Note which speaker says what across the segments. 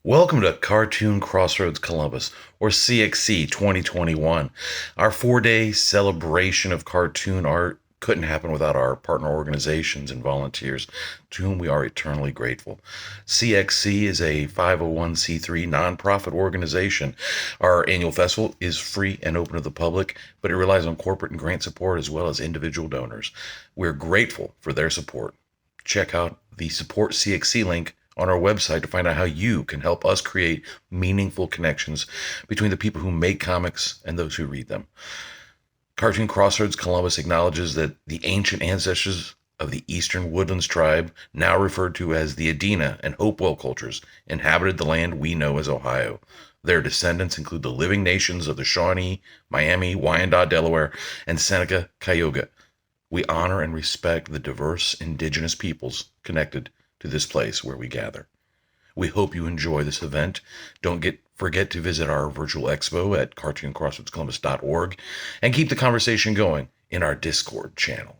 Speaker 1: Welcome to Cartoon Crossroads Columbus, or CXC 2021. Our 4-day celebration of cartoon art couldn't happen without our partner organizations and volunteers, to whom we are eternally grateful. CXC is a 501c3 nonprofit organization. Our annual festival is free and open to the public, but it relies on corporate and grant support as well as individual donors. We're grateful for their support. Check out the Support CXC link on our website to find out how you can help us create meaningful connections between the people who make comics and those who read them. Cartoon Crossroads Columbus acknowledges that the ancient ancestors of the Eastern Woodlands tribe, now referred to as the Adena and Hopewell cultures, inhabited the land we know as Ohio. Their descendants include the living nations of the Shawnee, Miami, Wyandotte, Delaware, and Seneca, Cayuga. We honor and respect the diverse indigenous peoples connected to this place where we gather. We hope you enjoy this event. Don't forget to visit our virtual expo at cartooncrossroadscolumbus.org and keep the conversation going in our Discord channel,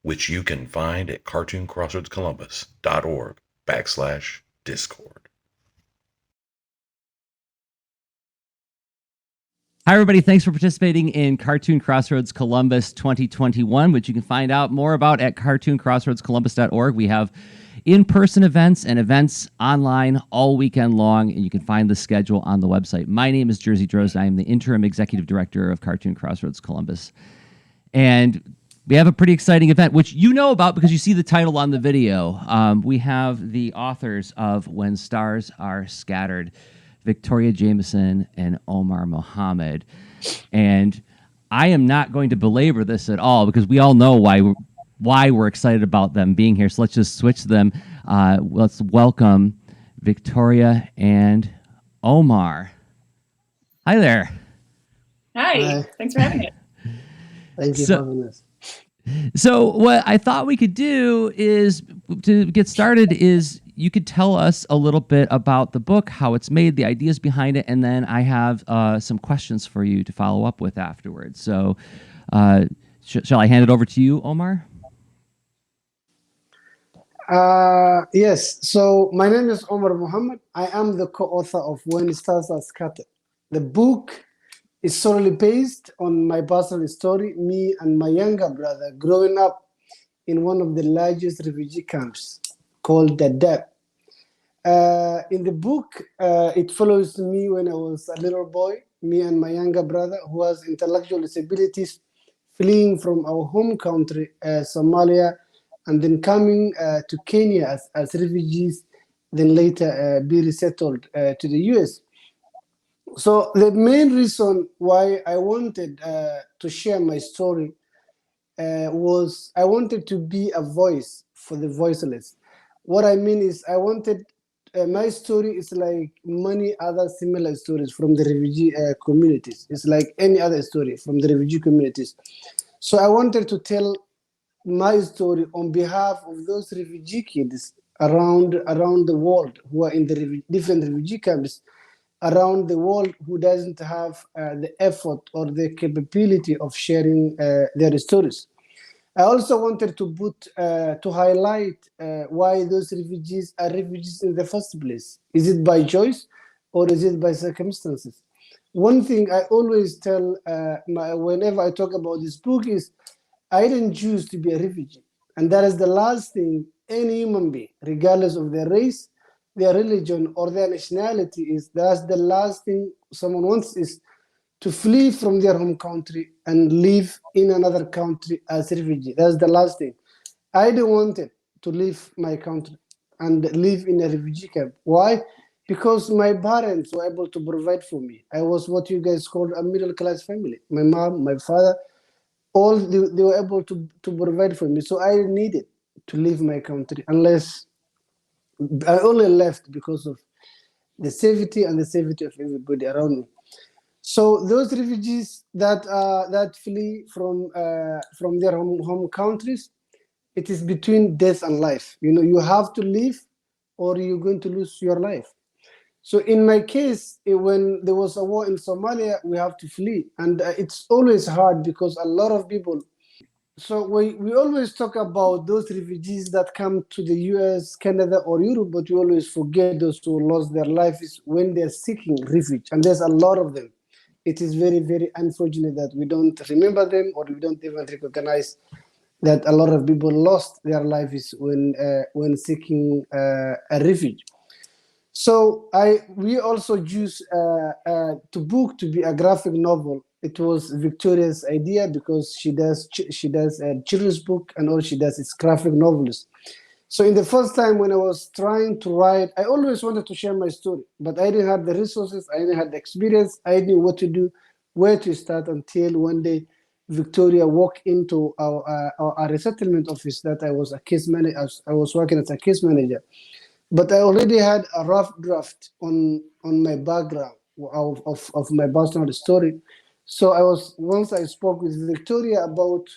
Speaker 1: which you can find at cartooncrossroadscolumbus.org/Discord.
Speaker 2: Hi, everybody. Thanks for participating in Cartoon Crossroads Columbus 2021, which you can find out more about at cartooncrossroadscolumbus.org. We have in-person events and events online all weekend long, and you can find the schedule on the website. My name is Jersey Drozd. I am the interim executive director of Cartoon Crossroads Columbus. And we have a pretty exciting event, which you know about because you see the title on the video. We have the authors of When Stars Are Scattered, Victoria Jamieson and Omar Mohamed. And I am not going to belabor this at all because we all know why we're excited about them being here. So let's just switch them. Let's welcome Victoria and Omar. Hi there.
Speaker 3: Hi. Thanks for having me.
Speaker 4: Thank you for having us.
Speaker 2: So what I thought we could do is, to get started, is you could tell us a little bit about the book, how it's made, the ideas behind it, and then I have some questions for you to follow up with afterwards. So shall I hand it over to you, Omar?
Speaker 4: Yes. So my name is Omar Mohamed. I am the co-author of When Stars Are Scattered. The book is solely based on my personal story, me and my younger brother growing up in one of the largest refugee camps called the Deb. In the book, it follows me when I was a little boy, me and my younger brother who has intellectual disabilities, fleeing from our home country, Somalia, and then coming to Kenya as refugees, then later be resettled to the US. So the main reason why I wanted to share my story was I wanted to be a voice for the voiceless. What I mean is I wanted, my story is like many other similar stories from the refugee communities. It's like any other story from the refugee communities. So I wanted to tell my story on behalf of those refugee kids around the world who are in the different refugee camps around the world who doesn't have the effort or the capability of sharing their stories. I also wanted to highlight why those refugees are refugees in the first place. Is it by choice or is it by circumstances? One thing I always tell whenever I talk about this book is I didn't choose to be a refugee. And that is the last thing any human being, regardless of their race, their religion, or their nationality, is. That's the last thing someone wants, is to flee from their home country and live in another country as a refugee. That's the last thing. I didn't want it to leave my country and live in a refugee camp. Why? Because my parents were able to provide for me. I was what you guys call a middle-class family. My mom, my father, all they were able to provide for me. So I needed to leave my country, unless I only left because of the safety and the safety of everybody around me. So those refugees that flee from their home countries, it is between death and life. You know, you have to leave or you're going to lose your life. So in my case, when there was a war in Somalia, we have to flee. And it's always hard because a lot of people So we always talk about those refugees that come to the US, Canada, or Europe, but we always forget those who lost their lives when they're seeking refuge. And there's a lot of them. It is very, very unfortunate that we don't remember them, or we don't even recognize that a lot of people lost their lives when seeking a refuge. So we also choose to book to be a graphic novel. It was Victoria's idea because she does a children's book, and all she does is graphic novels. So in the first time when I was trying to write, I always wanted to share my story, but I didn't have the resources, I didn't have the experience, I didn't know what to do, where to start, until one day Victoria walked into our resettlement office that I was a case manager. I was working as a case manager, but I already had a rough draft on my background of my personal story. So once I spoke with Victoria about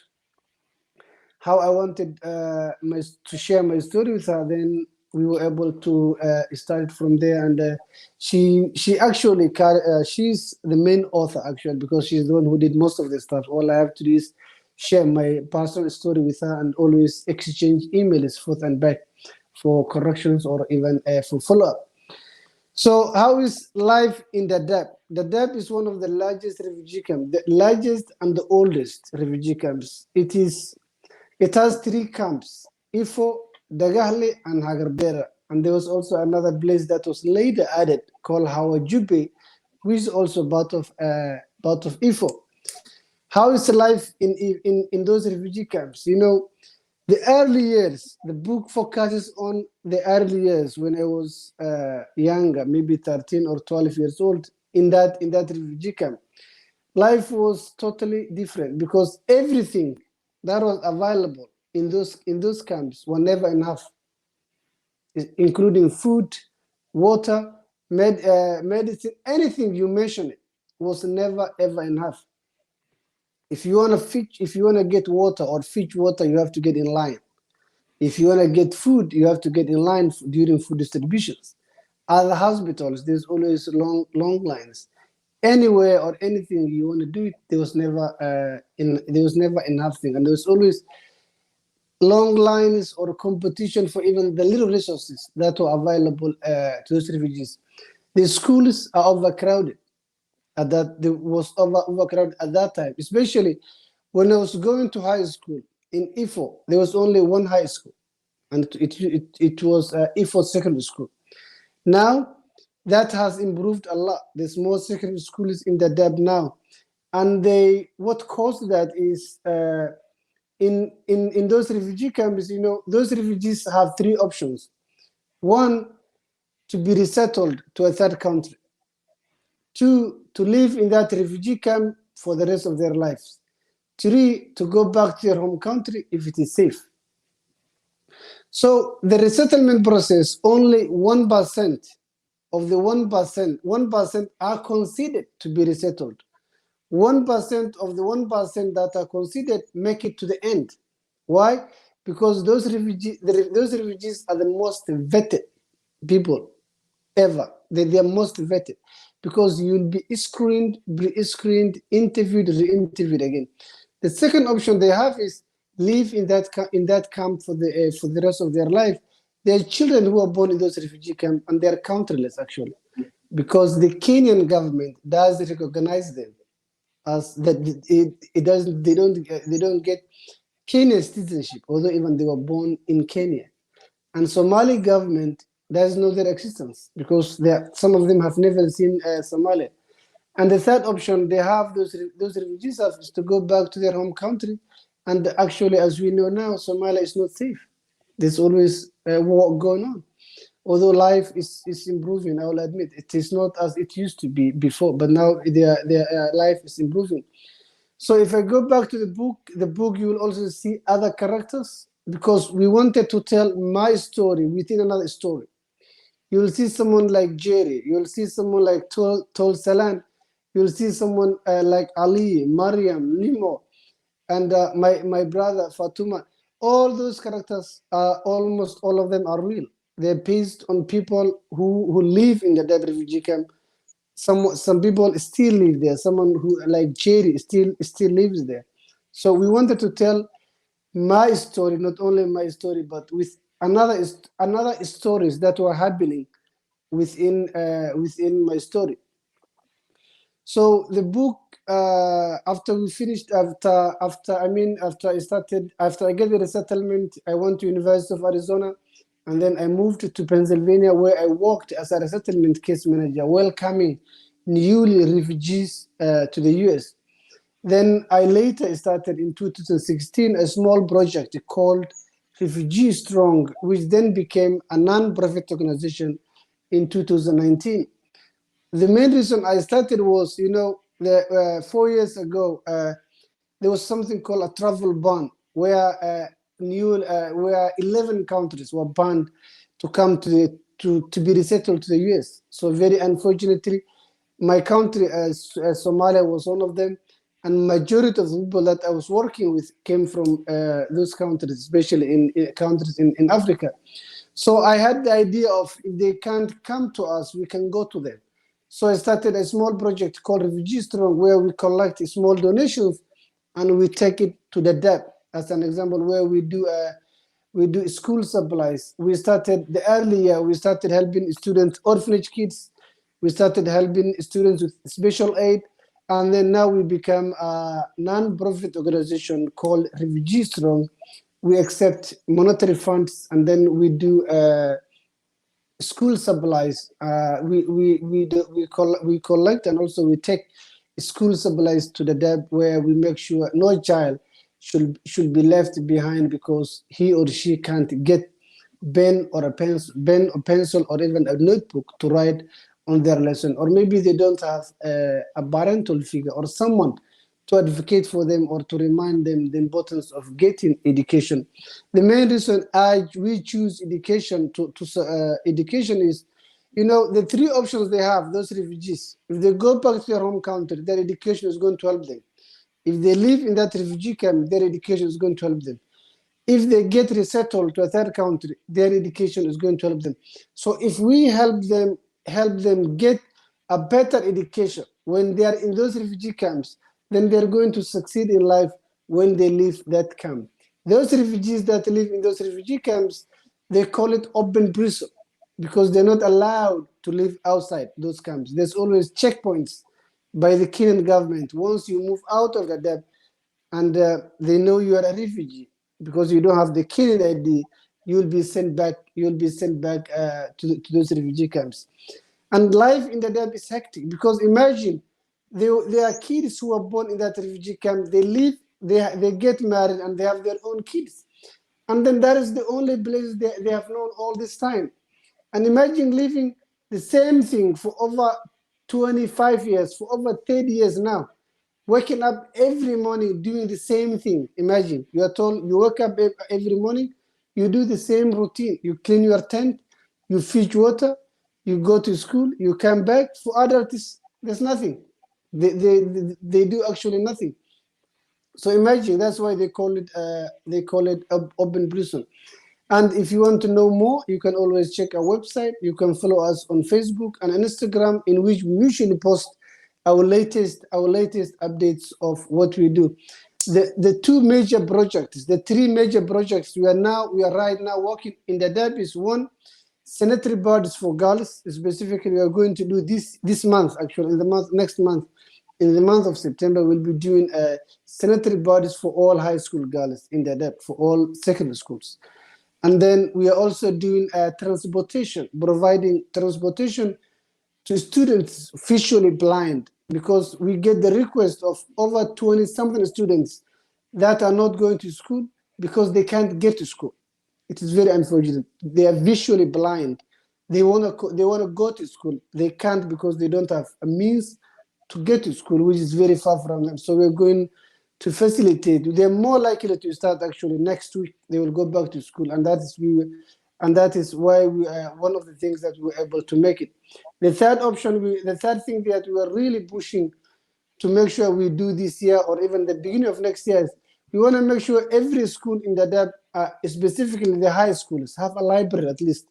Speaker 4: how I wanted to share my story with her, then we were able to start from there. And she actually she's the main author actually, because she's the one who did most of the stuff. All I have to do is share my personal story with her and always exchange emails forth and back for corrections or even for follow-up. So how is life in the Dadaab? The Dadaab is one of the largest refugee camps, the largest and the oldest refugee camps. It has 3 camps: Ifo, Dagahle, and Hagarbera. And there was also another place that was later added called Hawajube, which is also part of Ifo. How is life in those refugee camps? You know, the early years, the book focuses on the early years when I was younger, maybe 13 or 12 years old, in that refugee camp. Life was totally different because everything that was available in those camps were never enough, including food, water, medicine, anything you mention it was never ever enough. If you want to get water or fetch water, you have to get in line. If you want to get food, you have to get in line during food distributions. Other hospitals, there's always long lines. Anywhere or anything you want to do it, there was never enough thing, and there was always long lines or competition for even the little resources that were available to those refugees. The schools are overcrowded. Overcrowded at that time, especially when I was going to high school in Ifo. There was only one high school, and it was Ifo Secondary School. Now that has improved a lot. There's more secondary schools in the Dadaab now, and what caused that is in those refugee camps. You know, those refugees have 3 options: one, to be resettled to a third country; 2, to live in that refugee camp for the rest of their lives; 3, to go back to their home country if it is safe. So the resettlement process, only 1% of the 1% are considered to be resettled. 1% of the 1% that are considered make it to the end. Why? Because those refugees are the most vetted people ever. They are most vetted because you'll be screened, interviewed, re-interviewed again. The second option they have is live in that camp for the rest of their life. There are children who are born in those refugee camps and they are countless actually, because the Kenyan government does recognize them as that. It doesn't. They don't get Kenyan citizenship, although even they were born in Kenya. And Somali government doesn't know their existence because some of them have never seen Somalia. And the third option they have, those refugees have, is to go back to their home country. And actually, as we know now, Somalia is not safe. There's always a war going on. Although life is improving, I will admit, it is not as it used to be before, but now their life is improving. So if I go back to the book, you will also see other characters, because we wanted to tell my story within another story. You'll see someone like Jerry. You'll see someone like Tol Salan. You'll see someone like Ali, Mariam, Nimo, and my brother Fatuma. All those characters, almost all of them are real. They're based on people who live in the Dadaab refugee camp. Some people still live there. Someone who like Jerry still lives there. So we wanted to tell my story, not only my story, but with another stories that were happening within my story. So the book, after we finished, after I get the resettlement, I went to University of Arizona, and then I moved to Pennsylvania, where I worked as a resettlement case manager, welcoming newly refugees to the US. Then I later started in 2016 a small project called Refugee Strong, which then became a non-profit organization in 2019. The main reason I started was, 4 years ago, there was something called a travel ban, where where 11 countries were banned to come to be resettled to the US. So very unfortunately, my country, Somalia, was one of them, and majority of the people that I was working with came from those countries, especially in countries in Africa. So I had the idea of, if they can't come to us, we can go to them. So I started a small project called Refugee Strong, where we collect small donations and we take it to the DEP, as an example, where we do school supplies. We started the early year, we started helping students, orphanage kids. We started helping students with special aid. And then now we become a non-profit organization called Refugee Strong. We accept monetary funds, and then we do school supplies. We collect, and also we take school supplies to the DEP, where we make sure no child should be left behind because he or she can't get pen or pencil or even a notebook to write on their lesson, or maybe they don't have a parental figure or someone to advocate for them or to remind them the importance of getting education. The main reason we choose education education is, the three options they have, those refugees. If they go back to their home country, their education is going to help them. If they live in that refugee camp, their education is going to help them. If they get resettled to a third country, their education is going to help them. So if we help them get a better education when they are in those refugee camps, then they're going to succeed in life when they leave that camp. Those refugees that live in those refugee camps, they call it open prison, because they're not allowed to live outside those camps. There's always checkpoints by the Kenyan government. Once you move out of the DEP and they know you are a refugee, because you don't have the Kenyan ID, you'll be sent back to those refugee camps. And life in the DEP is hectic, because imagine there are kids who are born in that refugee camp. They live, they get married, and they have their own kids. And then that is the only place they have known all this time. And imagine living the same thing for over 25 years, for over 30 years now, waking up every morning doing the same thing. Imagine, you are told you wake up every morning, you do the same routine. You clean your tent, you fetch water, you go to school, you come back. For adults, there's nothing. They do actually nothing. So imagine, that's why they call it open prison. And if you want to know more, you can always check our website. You can follow us on Facebook and Instagram, in which we usually post our latest updates of what we do. The three major projects we are right now working in the DEP is: one, sanitary bodies for girls. Specifically, we are going to do this month, actually, next month, in the month of September, we'll be doing sanitary bodies for all high school girls in the DEP, for all secondary schools. And then we are also doing transportation, providing transportation to students visually blind, because we get the request of over 20-something students that are not going to school because they can't get to school. It is very unfortunate. They are visually blind. They wanna go to school. They can't because they don't have a means to get to school, which is very far from them. So we're going to facilitate. They're more likely to start actually next week. They will go back to school, and that is why we one of the things that we were able to make it. The third thing that we are really pushing to make sure we do this year, or even the beginning of next year, is we want to make sure every school in the DEP, specifically the high schools, have a library at least,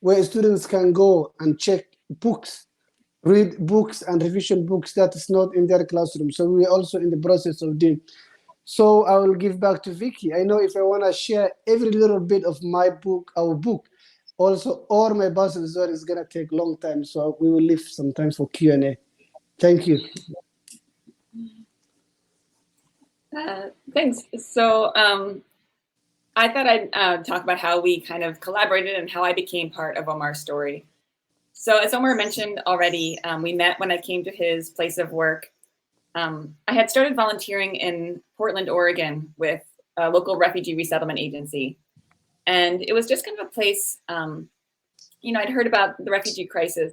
Speaker 4: where students can go and check books, read books and revision books that is not in their classroom. So we're also in the process of doing. So I will give back to Vicky. I know if I want to share every little bit of my book, our book, also, or my personal story is gonna take a long time. So we will leave some time for Q&A. Thank you.
Speaker 3: Thanks. So I thought I'd talk about how we kind of collaborated and how I became part of Omar's Story. So as Omar mentioned already, we met when I came to his place of work. I had started volunteering in Portland, Oregon with a local refugee resettlement agency. And it was just kind of a place, I'd heard about the refugee crisis.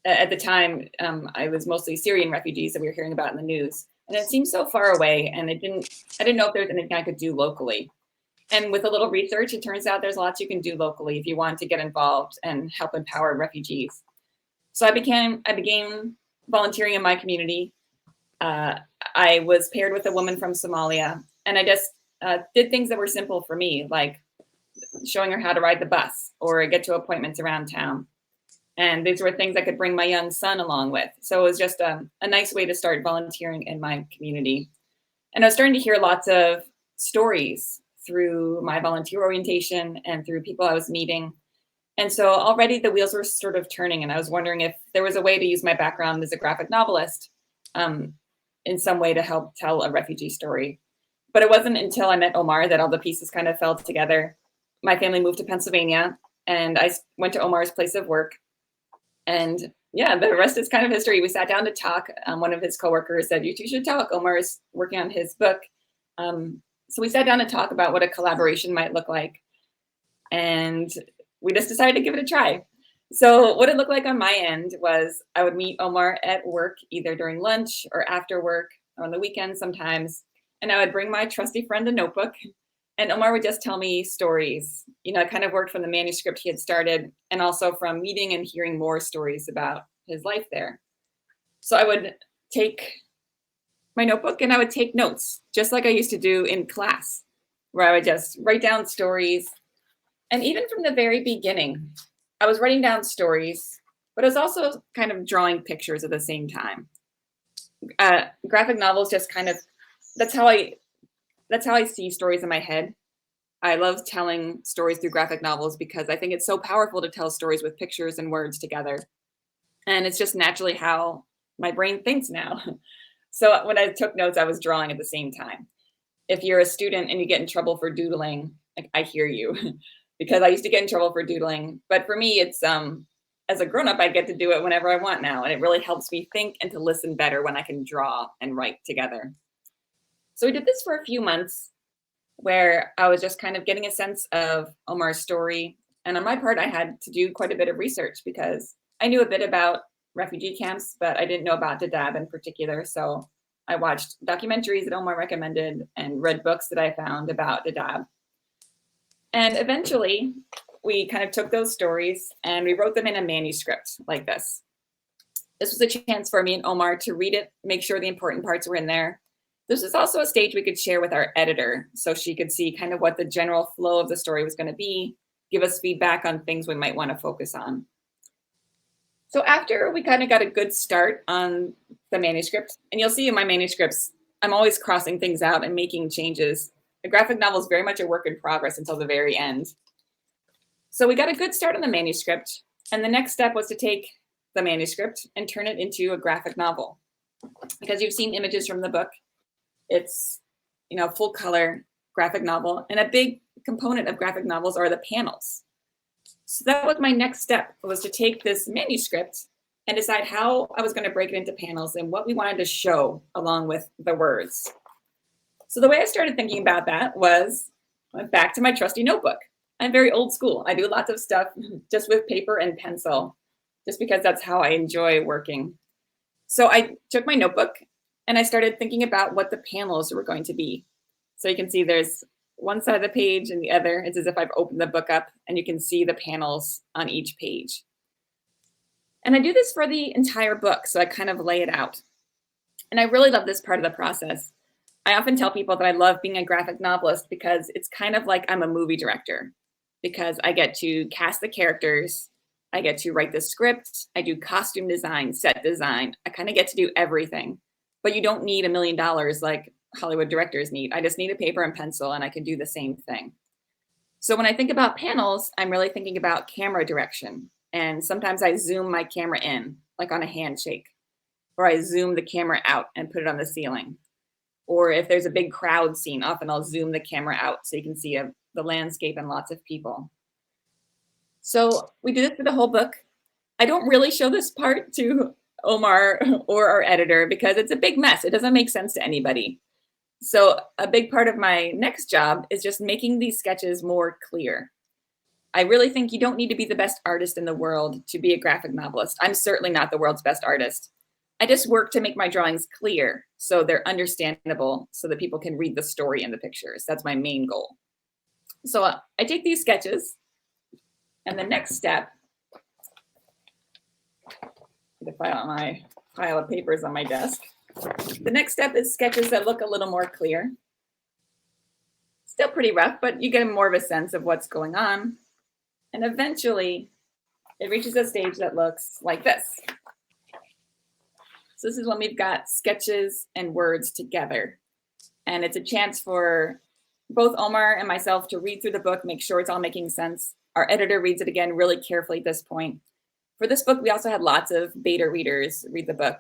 Speaker 3: At the time, I was mostly Syrian refugees that we were hearing about in the news. And it seemed so far away, and I didn't know if there was anything I could do locally. And with a little research, it turns out there's lots you can do locally if you want to get involved and help empower refugees. So I began volunteering in my community. I was paired with a woman from Somalia, and I just did things that were simple for me, like showing her how to ride the bus or get to appointments around town. And these were things I could bring my young son along with. So it was just a nice way to start volunteering in my community. And I was starting to hear lots of stories through my volunteer orientation and through people I was meeting. And so already the wheels were sort of turning, and I was wondering if there was a way to use my background as a graphic novelist in some way to help tell a refugee story. But it wasn't until I met Omar that all the pieces kind of fell together. My family moved to Pennsylvania, and I went to Omar's place of work. And yeah, the rest is kind of history. We sat down to talk. One of his coworkers said, "You two should talk." Omar's working on his book. So we sat down to talk about what a collaboration might look like. And we just decided to give it a try. So what it looked like on my end was I would meet Omar at work, either during lunch or after work or on the weekends sometimes. And I would bring my trusty friend a notebook, and Omar would just tell me stories. I kind of worked from the manuscript he had started, and also from meeting and hearing more stories about his life there. So I would take my notebook and I would take notes, just like I used to do in class, where I would just write down stories. And even from the very beginning, I was writing down stories, but I was also kind of drawing pictures at the same time. Graphic novels just kind of, that's how I see stories in my head. I love telling stories through graphic novels because I think it's so powerful to tell stories with pictures and words together. And it's just naturally how my brain thinks now. So when I took notes, I was drawing at the same time. If you're a student and you get in trouble for doodling, I hear you because I used to get in trouble for doodling. But for me, it's as a grown-up, I get to do it whenever I want now. And it really helps me think and to listen better when I can draw and write together. So we did this for a few months where I was just kind of getting a sense of Omar's story. And on my part, I had to do quite a bit of research because I knew a bit about refugee camps, but I didn't know about Dadaab in particular. So I watched documentaries that Omar recommended and read books that I found about Dadaab. And eventually, we kind of took those stories and we wrote them in a manuscript like this. This was a chance for me and Omar to read it, make sure the important parts were in there. This was also a stage we could share with our editor so she could see kind of what the general flow of the story was going to be, give us feedback on things we might want to focus on. So after we kind of got a good start on the manuscript, and you'll see in my manuscripts, I'm always crossing things out and making changes. The graphic novel is very much a work in progress until the very end. So we got a good start on the manuscript, and the next step was to take the manuscript and turn it into a graphic novel. Because you've seen images from the book, it's full color graphic novel, and a big component of graphic novels are the panels. So that was my next step, was to take this manuscript and decide how I was going to break it into panels and what we wanted to show along with the words. So the way I started thinking about that was went back to my trusty notebook. I'm very old school. I do lots of stuff just with paper and pencil, just because that's how I enjoy working. So I took my notebook and I started thinking about what the panels were going to be. So you can see there's one side of the page and the other. It's as if I've opened the book up and you can see the panels on each page. And I do this for the entire book, so I kind of lay it out. And I really love this part of the process. I often tell people that I love being a graphic novelist because it's kind of like I'm a movie director, because I get to cast the characters, I get to write the script, I do costume design, set design. I kind of get to do everything. But you don't need $1 million like Hollywood directors need. I just need a paper and pencil and I can do the same thing. So when I think about panels, I'm really thinking about camera direction. And sometimes I zoom my camera in, like on a handshake, or I zoom the camera out and put it on the ceiling. Or if there's a big crowd scene, often I'll zoom the camera out so you can see the landscape and lots of people. So we do this for the whole book. I don't really show this part to Omar or our editor because it's a big mess. It doesn't make sense to anybody. So a big part of my next job is just making these sketches more clear. I really think you don't need to be the best artist in the world to be a graphic novelist. I'm certainly not the world's best artist. I just work to make my drawings clear so they're understandable so that people can read the story in the pictures. That's my main goal. So I take these sketches, and the next step, the pile of papers on my desk. The next step is sketches that look a little more clear. Still pretty rough, but you get more of a sense of what's going on. And eventually, it reaches a stage that looks like this. So this is when we've got sketches and words together. And it's a chance for both Omar and myself to read through the book, make sure it's all making sense. Our editor reads it again really carefully at this point. For this book, we also had lots of beta readers read the book.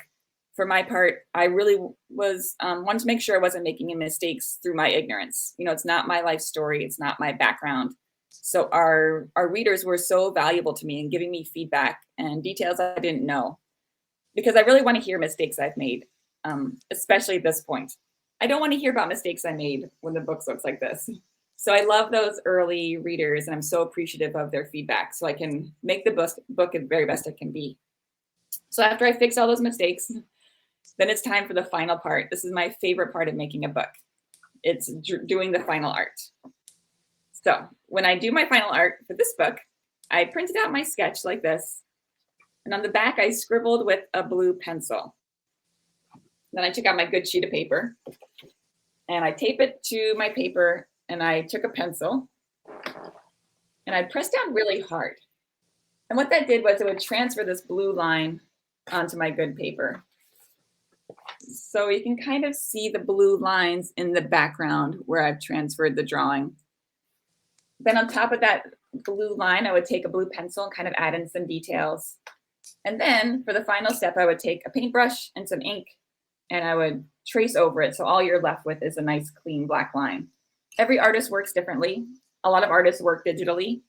Speaker 3: For my part, I really was wanted to make sure I wasn't making any mistakes through my ignorance. You know, it's not my life story. It's not my background. So our readers were so valuable to me in giving me feedback and details I didn't know, because I really want to hear mistakes I've made, especially at this point. I don't want to hear about mistakes I made when the book looks like this. So I love those early readers, and I'm so appreciative of their feedback so I can make the book the very best it can be. So after I fix all those mistakes, then it's time for the final part. This is my favorite part of making a book. It's doing the final art. So when I do my final art for this book, I printed out my sketch like this. And on the back, I scribbled with a blue pencil. Then I took out my good sheet of paper and I tape it to my paper, and I took a pencil and I pressed down really hard. And what that did was it would transfer this blue line onto my good paper. So you can kind of see the blue lines in the background where I've transferred the drawing. Then on top of that blue line, I would take a blue pencil and kind of add in some details. And then for the final step, I would take a paintbrush and some ink, and I would trace over it. So all you're left with is a nice clean black line. Every artist works differently. A lot of artists work digitally.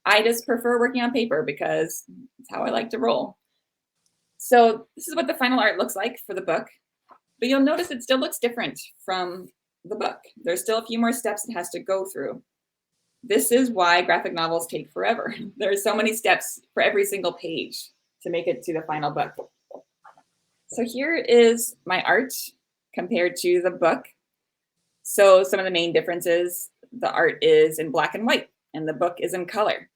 Speaker 3: I just prefer working on paper because it's how I like to roll. So this is what the final art looks like for the book. But you'll notice it still looks different from the book. There's still a few more steps it has to go through. This is why graphic novels take forever. There are so many steps for every single page to make it to the final book. So here is my art compared to the book. So some of the main differences, the art is in black and white and the book is in color.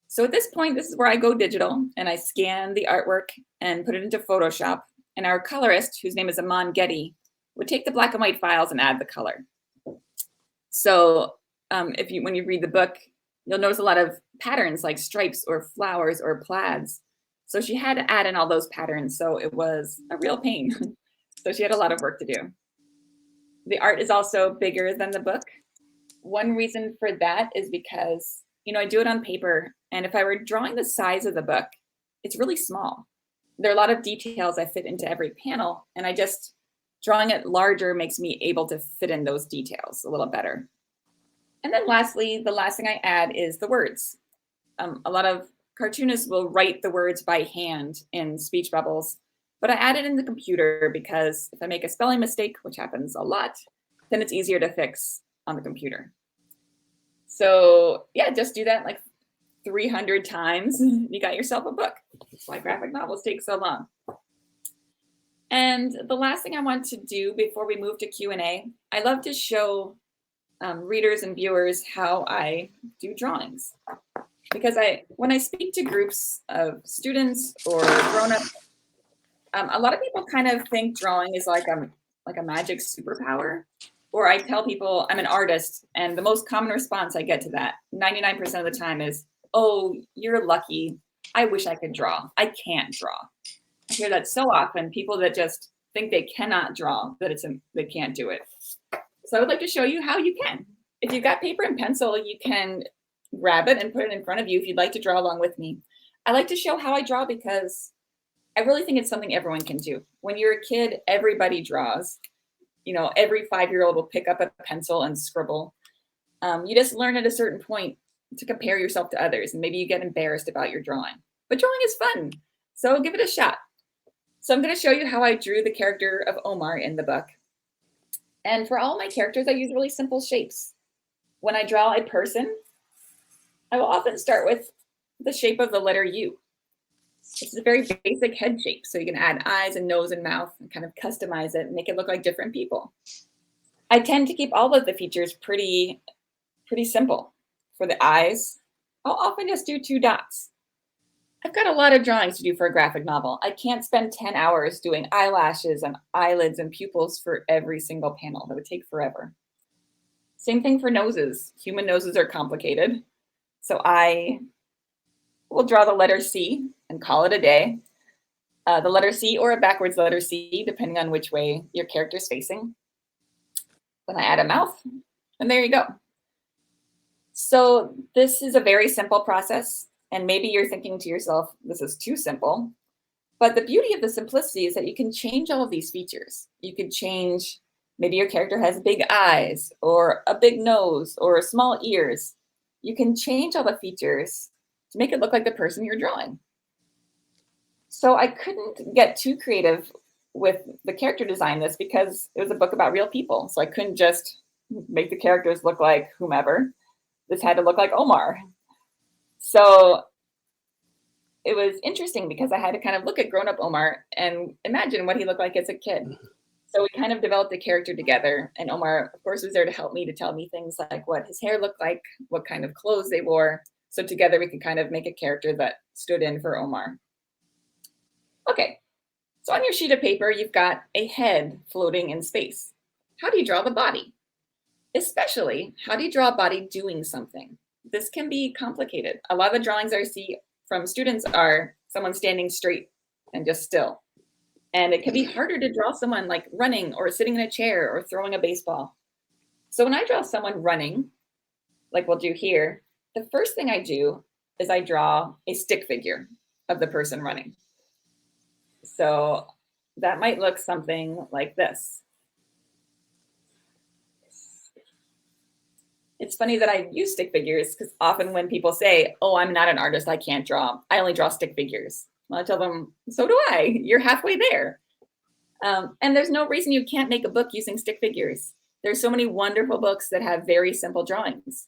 Speaker 3: So at this point, this is where I go digital and I scan the artwork and put it into Photoshop. And our colorist, whose name is Aman Getty, would take the black and white files and add the color. So when you read the book, you'll notice a lot of patterns like stripes or flowers or plaids. So she had to add in all those patterns. So it was a real pain. So she had a lot of work to do. The art is also bigger than the book. One reason for that is because, I do it on paper. And if I were drawing the size of the book, it's really small. There are a lot of details I fit into every panel. And drawing it larger makes me able to fit in those details a little better. And then lastly, the last thing I add is the words. A lot of cartoonists will write the words by hand in speech bubbles, but I add it in the computer because if I make a spelling mistake, which happens a lot, then it's easier to fix on the computer. So yeah, just do that like 300 times. You got yourself a book. That's why graphic novels take so long. And the last thing I want to do before we move to Q&A, I love to show readers and viewers how I do drawings. Because when I speak to groups of students or grown-ups, a lot of people kind of think drawing is like a magic superpower. Or I tell people I'm an artist, and the most common response I get to that 99% of the time is, "Oh, you're lucky. I wish I could draw. I can't draw." I hear that so often. People that just think they cannot draw, that they can't do it. So I would like to show you how you can. If you've got paper and pencil, you can grab it and put it in front of you if you'd like to draw along with me. I like to show how I draw because I really think it's something everyone can do. When you're a kid, everybody draws. You know, every 5-year-old will pick up a pencil and scribble. You just learn at a certain point to compare yourself to others, and maybe you get embarrassed about your drawing. But drawing is fun, so give it a shot. So I'm going to show you how I drew the character of Omar in the book. And for all my characters, I use really simple shapes. When I draw a person, I will often start with the shape of the letter U. It's a very basic head shape, so you can add eyes and nose and mouth and kind of customize it and make it look like different people. I tend to keep all of the features pretty simple. For the eyes, I'll often just do 2 dots. I've got a lot of drawings to do for a graphic novel. I can't spend 10 hours doing eyelashes and eyelids and pupils for every single panel. That would take forever. Same thing for noses. Human noses are complicated. So I will draw the letter C and call it a day. The letter C or a backwards letter C, depending on which way your character is facing. Then I add a mouth, and there you go. So this is a very simple process, and maybe you're thinking to yourself, this is too simple. But the beauty of the simplicity is that you can change all of these features. You could change, maybe your character has big eyes, or a big nose, or small ears. You can change all the features to make it look like the person you're drawing. So I couldn't get too creative with the character design this because it was a book about real people. So I couldn't just make the characters look like whomever. This had to look like Omar. So it was interesting because I had to kind of look at grown-up Omar and imagine what he looked like as a kid. So we kind of developed the character together. And Omar, of course, was there to help me, to tell me things like what his hair looked like, what kind of clothes they wore. So together we could kind of make a character that stood in for Omar. Okay, so on your sheet of paper, you've got a head floating in space. How do you draw the body? Especially, how do you draw a body doing something? This can be complicated. A lot of the drawings I see from students are someone standing straight and just still. And it can be harder to draw someone like running or sitting in a chair or throwing a baseball. So when I draw someone running, like we'll do here, the first thing I do is I draw a stick figure of the person running. So that might look something like this. It's funny that I use stick figures because often when people say, oh, I'm not an artist, I can't draw, I only draw stick figures. Well, I tell them, so do I. You're halfway there. And there's no reason you can't make a book using stick figures. There's so many wonderful books that have very simple drawings.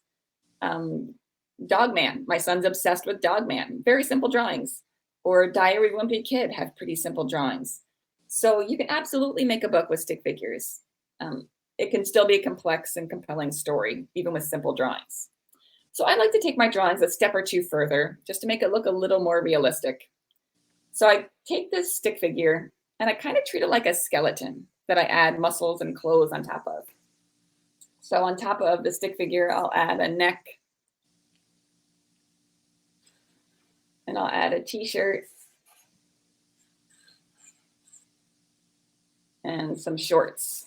Speaker 3: Dogman, my son's obsessed with Dogman, very simple drawings. Or Diary of a Wimpy Kid have pretty simple drawings. So you can absolutely make a book with stick figures. It can still be a complex and compelling story, even with simple drawings. So I like to take my drawings a step or two further, just to make it look a little more realistic. So I take this stick figure and I kind of treat it like a skeleton that I add muscles and clothes on top of. So on top of the stick figure, I'll add a neck, and I'll add a t-shirt and some shorts.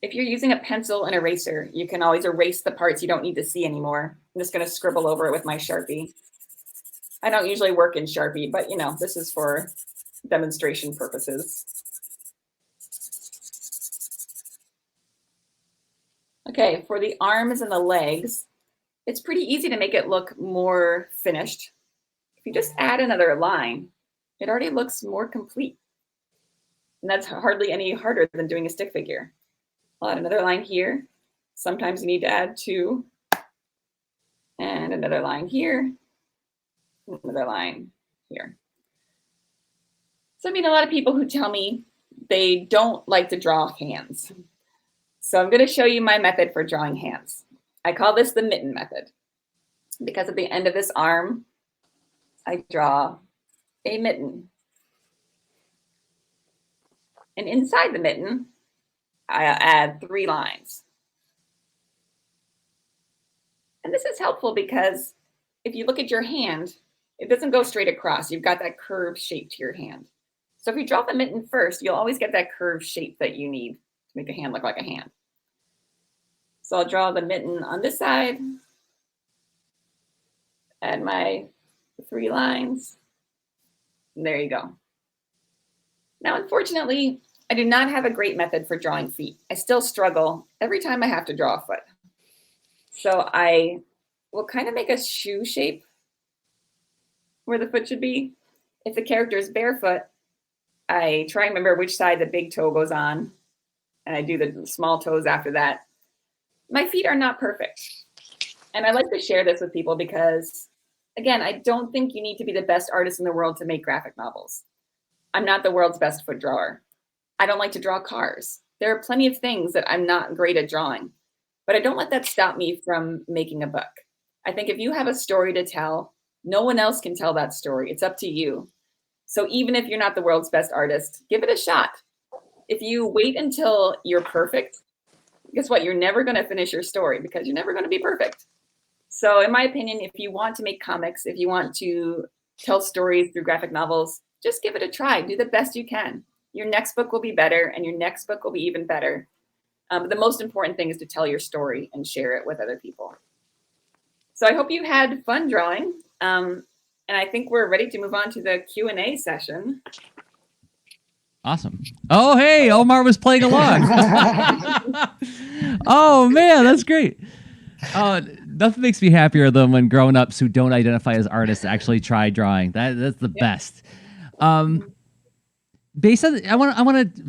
Speaker 3: If you're using a pencil and eraser, you can always erase the parts you don't need to see anymore. I'm just going to scribble over it with my Sharpie. I don't usually work in Sharpie, but you know, this is for demonstration purposes. Okay, for the arms and the legs, it's pretty easy to make it look more finished. If you just add another line, it already looks more complete. And that's hardly any harder than doing a stick figure. I'll add another line here. Sometimes you need to add 2. And another line here. Another line here. So I meet a lot of people who tell me they don't like to draw hands. So I'm going to show you my method for drawing hands. I call this the mitten method because at the end of this arm, I draw a mitten. And inside the mitten, I add 3 lines. And this is helpful because if you look at your hand, it doesn't go straight across. You've got that curved shape to your hand. So if you draw the mitten first, you'll always get that curved shape that you need to make a hand look like a hand. So I'll draw the mitten on this side, add my 3 lines, and there you go. Now, unfortunately, I do not have a great method for drawing feet. I still struggle every time I have to draw a foot. So I will kind of make a shoe shape where the foot should be. If the character is barefoot, I try and remember which side the big toe goes on, and I do the small toes after that. My feet are not perfect. And I like to share this with people because, again, I don't think you need to be the best artist in the world to make graphic novels. I'm not the world's best foot drawer. I don't like to draw cars. There are plenty of things that I'm not great at drawing, but I don't let that stop me from making a book. I think if you have a story to tell, no one else can tell that story. It's up to you. So even if you're not the world's best artist, give it a shot. If you wait until you're perfect, guess what? You're never going to finish your story because you're never going to be perfect. So in my opinion, if you want to make comics, if you want to tell stories through graphic novels, just give it a try. Do the best you can. Your next book will be better, and your next book will be even better. But the most important thing is to tell your story and share it with other people. So I hope you had fun drawing. And I think we're ready to move on to the Q&A session.
Speaker 2: Awesome. Oh, hey, Omar was playing along. Oh, man, that's great. Nothing makes me happier than when grown-ups who don't identify as artists actually try drawing. That's the best. Based on, I want to.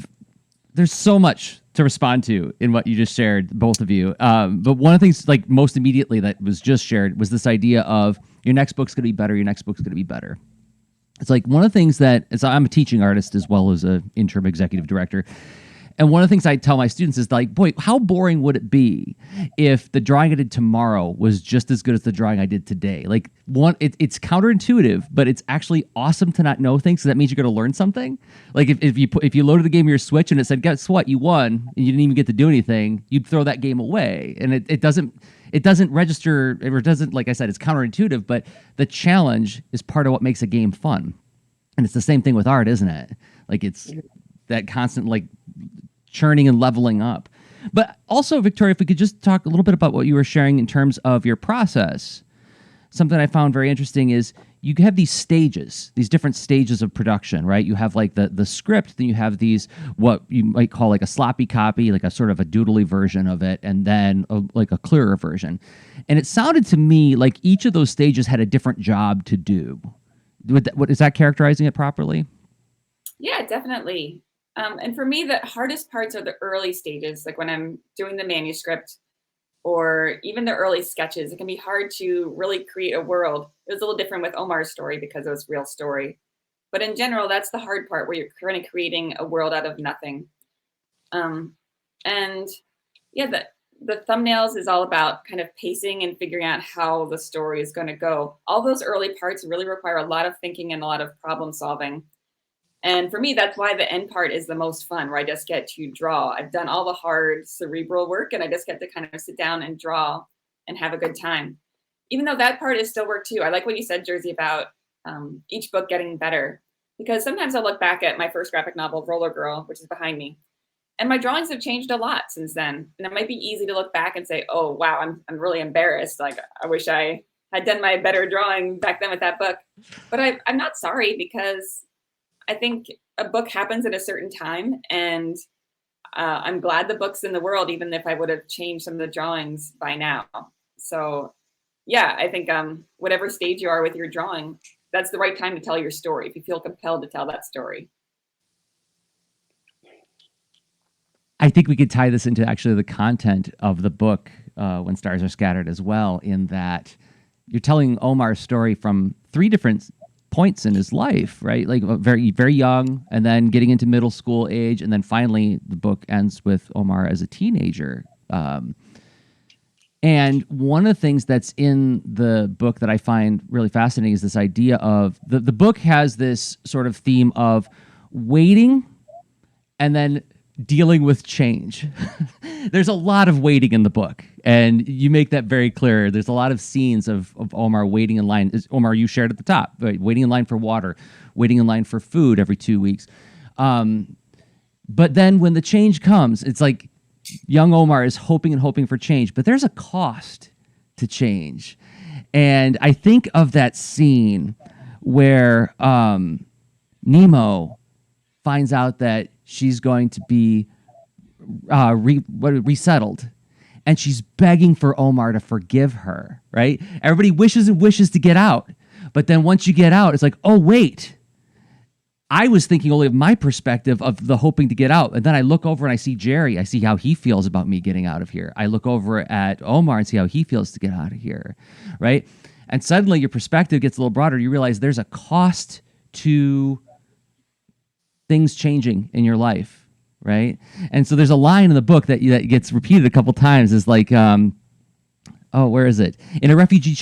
Speaker 2: There's so much to respond to in what you just shared, both of you. But one of the things, like most immediately, that was just shared was this idea of your next book's going to be better. Your next book's going to be better. It's like one of the things that, as I'm a teaching artist as well as an interim executive director, and one of the things I tell my students is like, boy, how boring would it be if the drawing I did tomorrow was just as good as the drawing I did today? Like, it's counterintuitive, but it's actually awesome to not know things. So that means you're going to learn something. Like if you loaded the game of your Switch and it said, guess what, you won, and you didn't even get to do anything, you'd throw that game away. And it doesn't register, or it doesn't, like I said, it's counterintuitive, but the challenge is part of what makes a game fun. And it's the same thing with art, isn't it? Like it's that constant like churning and leveling up. But also, Victoria, if we could just talk a little bit about what you were sharing in terms of your process. Something I found very interesting is you have these stages, these different stages of production, right? You have like the script, then you have these, what you might call like a sloppy copy, like a sort of a doodly version of it, and then like a clearer version. And it sounded to me like each of those stages had a different job to do. What is that characterizing it properly?
Speaker 3: Yeah, definitely. And for me, the hardest parts are the early stages, like when I'm doing the manuscript or even the early sketches. It can be hard to really create a world. It was a little different with Omar's story because it was real story. But in general, that's the hard part where you're kind of creating a world out of nothing. And yeah, the thumbnails is all about kind of pacing and figuring out how the story is going to go. All those early parts really require a lot of thinking and a lot of problem solving. And for me, that's why the end part is the most fun, where I just get to draw. I've done all the hard cerebral work and I just get to kind of sit down and draw and have a good time. Even though that part is still work too. I like what you said, Jersey, about each book getting better. Because sometimes I look back at my first graphic novel, Roller Girl, which is behind me, and my drawings have changed a lot since then. And it might be easy to look back and say, oh, wow, I'm really embarrassed. Like, I wish I had done my better drawing back then with that book. But I'm not sorry, because I think a book happens at a certain time, and I'm glad the book's in the world, even if I would have changed some of the drawings by now. So yeah, I think whatever stage you are with your drawing, that's the right time to tell your story, if you feel compelled to tell that story.
Speaker 2: I think we could tie this into actually the content of the book, When Stars Are Scattered, as well, in that you're telling Omar's story from 3 different points in his life, right? Like very, very young, and then getting into middle school age, and then finally the book ends with Omar as a teenager. And one of the things that's in the book that I find really fascinating is this idea of the book has this sort of theme of waiting and then dealing with change. There's a lot of waiting in the book, and you make that very clear. There's a lot of scenes of Omar waiting in line. Omar, you shared at the top, right? Waiting in line for water, waiting in line for food every 2 weeks. But then when the change comes, it's like young Omar is hoping and hoping for change, but there's a cost to change. And I think of that scene where Nemo finds out that she's going to be resettled, and she's begging for Omar to forgive her, right? Everybody wishes and wishes to get out. But then once you get out, it's like, oh, wait. I was thinking only of my perspective of the hoping to get out. And then I look over and I see Jerry. I see how he feels about me getting out of here. I look over at Omar and see how he feels to get out of here, right? And suddenly your perspective gets a little broader. You realize there's a cost to things changing in your life, right? And so there's a line in the book that gets repeated a couple times. Is like, where is it? In a refugee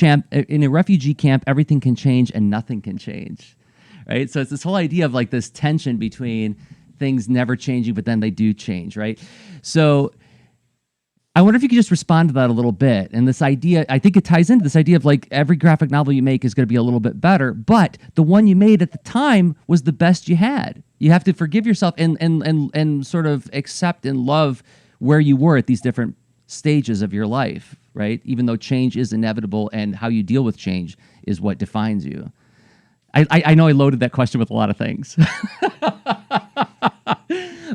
Speaker 2: camp, everything can change and nothing can change. Right. So it's this whole idea of like this tension between things never changing, but then they do change. Right. So I wonder if you could just respond to that a little bit. And this idea, I think it ties into this idea of like every graphic novel you make is going to be a little bit better, but the one you made at the time was the best you had. You have to forgive yourself and sort of accept and love where you were at these different stages of your life. Right. Even though change is inevitable and how you deal with change is what defines you. I know I loaded that question with a lot of things. But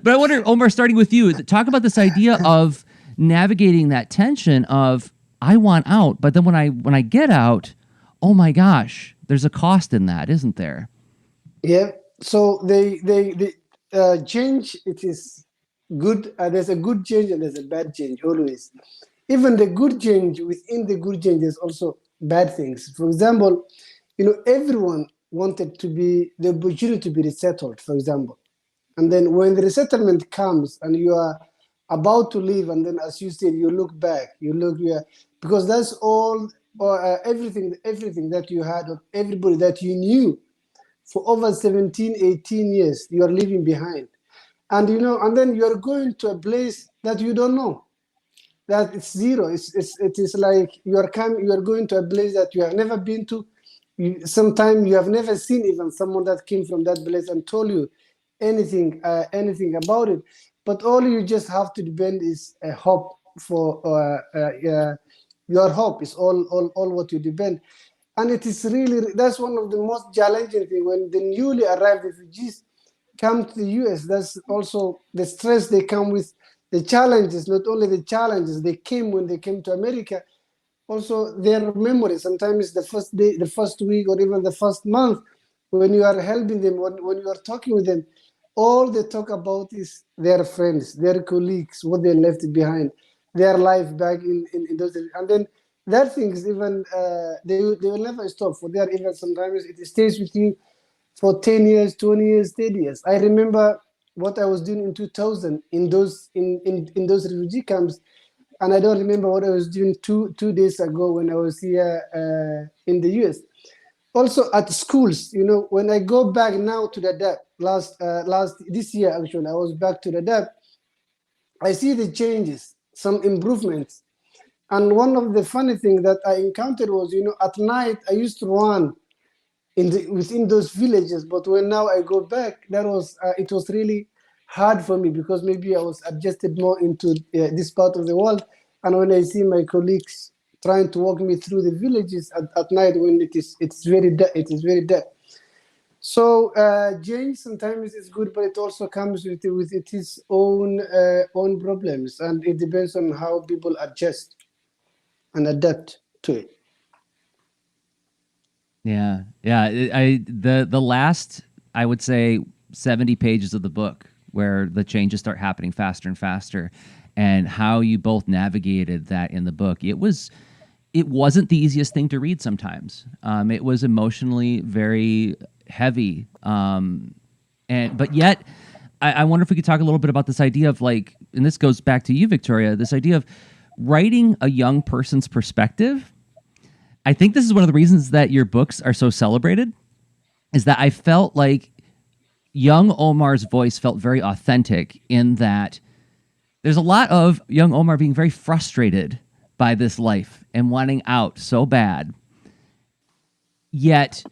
Speaker 2: I wonder, Omar, starting with you, talk about this idea of navigating that tension of I want out, but then when I get out, oh my gosh, there's a cost in that, isn't there?
Speaker 4: Yeah. So they change, it is good. There's a good change and there's a bad change always. Even the good change, within the good change, there's also bad things. For example, everyone wanted to be the opportunity to be resettled, for example. And then when the resettlement comes and you are about to leave, and then as you said, you look back, because that's all, everything that you had, or everybody that you knew for over 17, 18 years, you are leaving behind. And, and then you are going to a place that you don't know, that it's zero. It is like you are going to a place that you have never been to. Sometimes you have never seen even someone that came from that place and told you anything about it. But all you just have to depend is a hope for your hope is all what you depend. And it is really, that's one of the most challenging things when the newly arrived refugees come to the US. That's also the stress they come with, the challenges, not only the challenges they came when they came to America, also their memories. Sometimes the first day, the first week, or even the first month, when you are helping them, when you are talking with them, all they talk about is their friends, their colleagues, what they left behind, their life back in those days. And then that things even, they will never stop. For their even sometimes it stays with you for 10 years, 20 years, 30 years. I remember what I was doing in 2000 in those refugee camps. And I don't remember what I was doing two days ago when I was here in the US. Also at schools, when I go back now to the DAP, this year actually, I was back to the DAP, I see the changes, some improvements. And one of the funny things that I encountered was, at night I used to run within those villages, but when now I go back, it was really hard for me because maybe I was adjusted more into this part of the world. And when I see my colleagues trying to walk me through the villages at night when it's very dark. So change sometimes is good, but it also comes with its own problems, and it depends on how people adjust and adapt to it.
Speaker 2: Yeah. The last, I would say, 70 pages of the book where the changes start happening faster and faster, and how you both navigated that in the book. It wasn't the easiest thing to read sometimes. It was emotionally very heavy. But yet, I wonder if we could talk a little bit about this idea of like, and this goes back to you, Victoria, this idea of writing a young person's perspective. I think this is one of the reasons that your books are so celebrated, is that I felt like young Omar's voice felt very authentic in that there's a lot of young Omar being very frustrated by this life and wanting out so bad. Yet,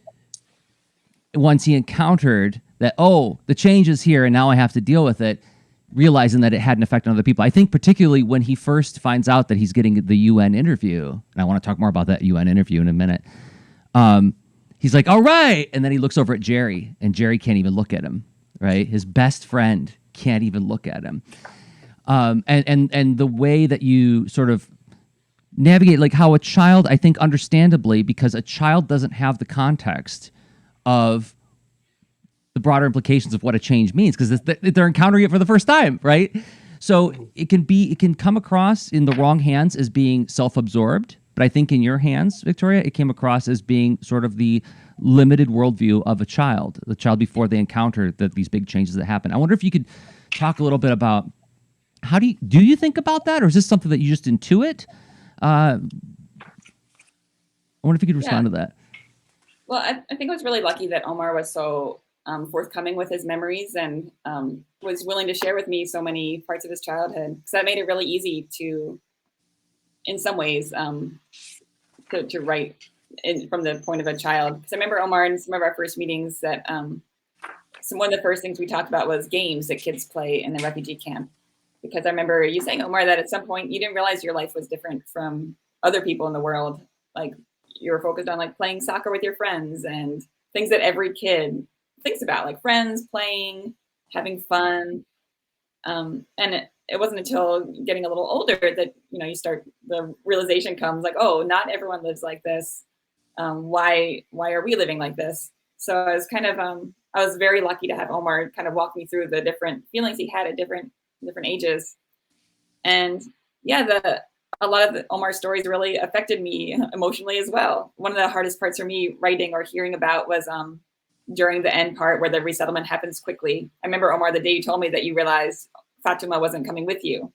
Speaker 2: once he encountered that, oh, the change is here and now I have to deal with it, realizing that it had an effect on other people. I think particularly when he first finds out that he's getting the UN interview, and I want to talk more about that UN interview in a minute, he's like, all right. And then he looks over at Jerry, and Jerry can't even look at him, right? His best friend can't even look at him. And the way that you sort of navigate, like how a child, I think understandably, because a child doesn't have the context of the broader implications of what a change means, because they're encountering it for the first time, right? So it can come across in the wrong hands as being self-absorbed, but I think in your hands, Victoria, it came across as being sort of the limited worldview of the child before they encounter these big changes that happen. I wonder if you could talk a little bit about how do you think about that, or is this something that you just intuit? I wonder if you could respond to that.
Speaker 3: Well, I think I was really lucky that Omar was so forthcoming with his memories and was willing to share with me so many parts of his childhood. Because that made it really easy to, in some ways, to write from the point of a child. Because I remember Omar in some of our first meetings that one of the first things we talked about was games that kids play in the refugee camp. Because I remember you saying, Omar, that at some point you didn't realize your life was different from other people in the world. Like you were focused on like playing soccer with your friends and things that every kid thinks about, like friends, playing, having fun. And it wasn't until getting a little older that, the realization comes like, oh, not everyone lives like this. Why are we living like this? So I was I was very lucky to have Omar kind of walk me through the different feelings he had at different ages. And yeah, a lot of Omar's stories really affected me emotionally as well. One of the hardest parts for me writing or hearing about was during the end part where the resettlement happens quickly. I remember, Omar, the day you told me that you realized Fatima wasn't coming with you.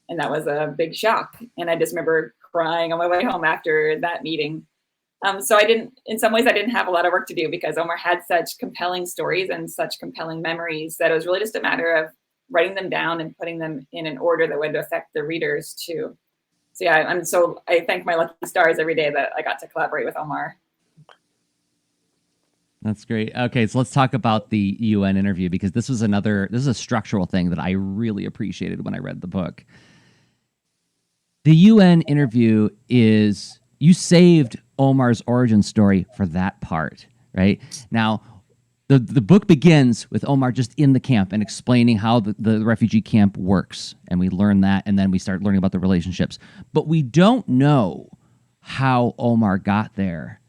Speaker 3: And that was a big shock. And I just remember crying on my way home after that meeting. So in some ways I didn't have a lot of work to do because Omar had such compelling stories and such compelling memories that it was really just a matter of writing them down and putting them in an order that would affect the readers too. So yeah, I thank my lucky stars every day that I got to collaborate with Omar.
Speaker 2: That's great. Okay, so let's talk about the UN interview, because this is a structural thing that I really appreciated when I read the book. The UN interview is, you saved Omar's origin story for that part, right? Now, the book begins with Omar just in the camp and explaining how the refugee camp works. And we learn that, and then we start learning about the relationships. But we don't know how Omar got there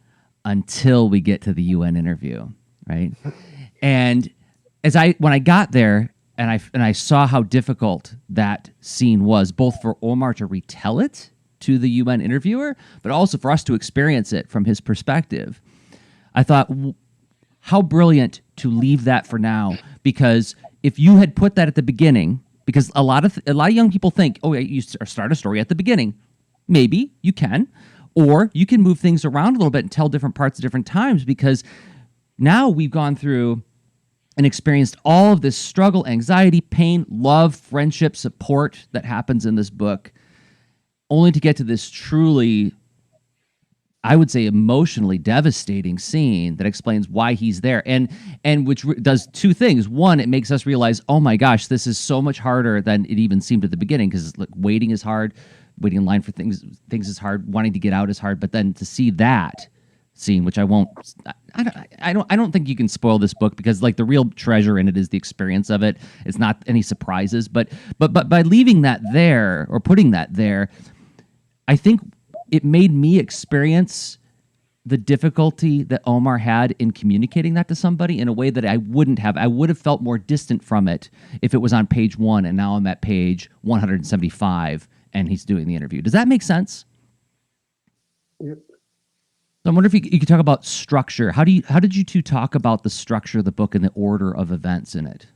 Speaker 2: until we get to the UN interview, right? And when I got there and I saw how difficult that scene was, both for Omar to retell it to the UN interviewer, but also for us to experience it from his perspective, I thought, how brilliant to leave that for now, because if you had put that at the beginning, because a lot of young people think, oh, you start a story at the beginning. Maybe you can, or you can move things around a little bit and tell different parts at different times, because now we've gone through and experienced all of this struggle, anxiety, pain, love, friendship, support that happens in this book, only to get to this truly, I would say, emotionally devastating scene that explains why he's there, and which does two things. One, it makes us realize, oh my gosh, this is so much harder than it even seemed at the beginning, because waiting is hard, waiting in line for things is hard, wanting to get out is hard. But then to see that scene, which I don't think you can spoil this book, because like the real treasure in it is the experience of it. It's not any surprises, but by leaving that there or putting that there, I think it made me experience the difficulty that Omar had in communicating that to somebody in a way that I wouldn't have. I would have felt more distant from it if it was on page 1 and now I'm at page 175 and he's doing the interview. Does that make sense?
Speaker 4: Yep.
Speaker 2: So I wonder if you could talk about structure. How did you two talk about the structure of the book and the order of events in it?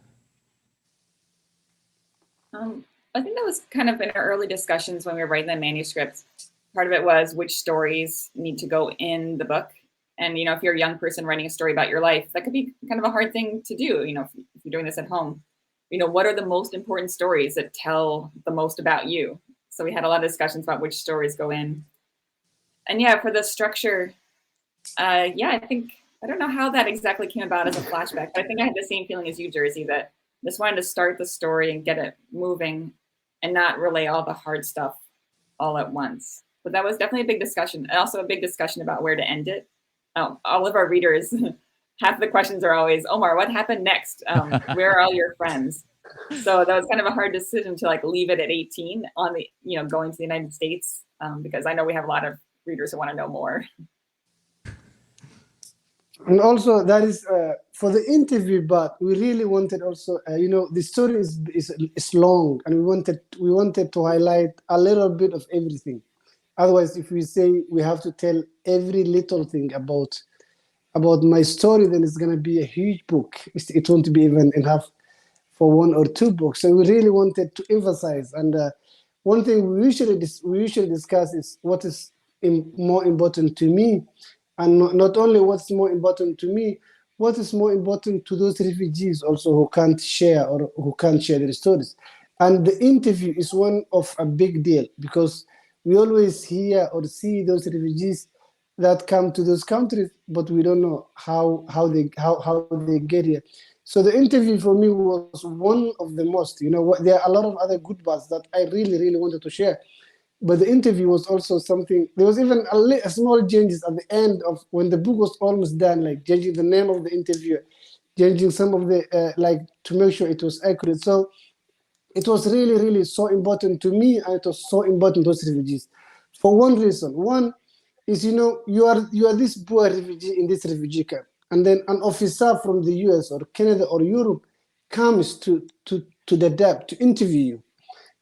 Speaker 3: I think that was kind of in our early discussions when we were writing the manuscript. Part of it was which stories need to go in the book. And, if you're a young person writing a story about your life, that could be kind of a hard thing to do. If if you're doing this at home, what are the most important stories that tell the most about you? So we had a lot of discussions about which stories go in. And yeah, for the structure, I don't know how that exactly came about as a flashback, but I think I had the same feeling as you, Jersey, that I just wanted to start the story and get it moving and not relay all the hard stuff all at once. But that was definitely a big discussion, and also a big discussion about where to end it. All of our readers, half the questions are always, Omar, what happened next? Where are all your friends? So that was kind of a hard decision to leave it at 18 on the, going to the United States, because I know we have a lot of readers who want to know more.
Speaker 4: And also that is for the interview, but we really wanted also, the story is long, and we wanted to highlight a little bit of everything. Otherwise, if we say we have to tell every little thing about my story, then it's going to be a huge book. It won't be even enough for 1 or 2 books. So we really wanted to emphasize. And one thing we usually discuss is what is more important to me. And not only what's more important to me, what is more important to those refugees also who can't share their stories. And the interview is one of a big deal, because we always hear or see those refugees that come to those countries, but we don't know how they get here. So the interview for me was one of the most. There are a lot of other good parts that I really, really wanted to share. But the interview was also something. There was even a small changes at the end of when the book was almost done, like changing the name of the interviewer, changing some of the to make sure it was accurate. So it was really, really so important to me, and it was so important to those refugees for one reason. One is, you are this poor refugee in this refugee camp, and then an officer from the US or Canada or Europe comes to the DAP to interview you.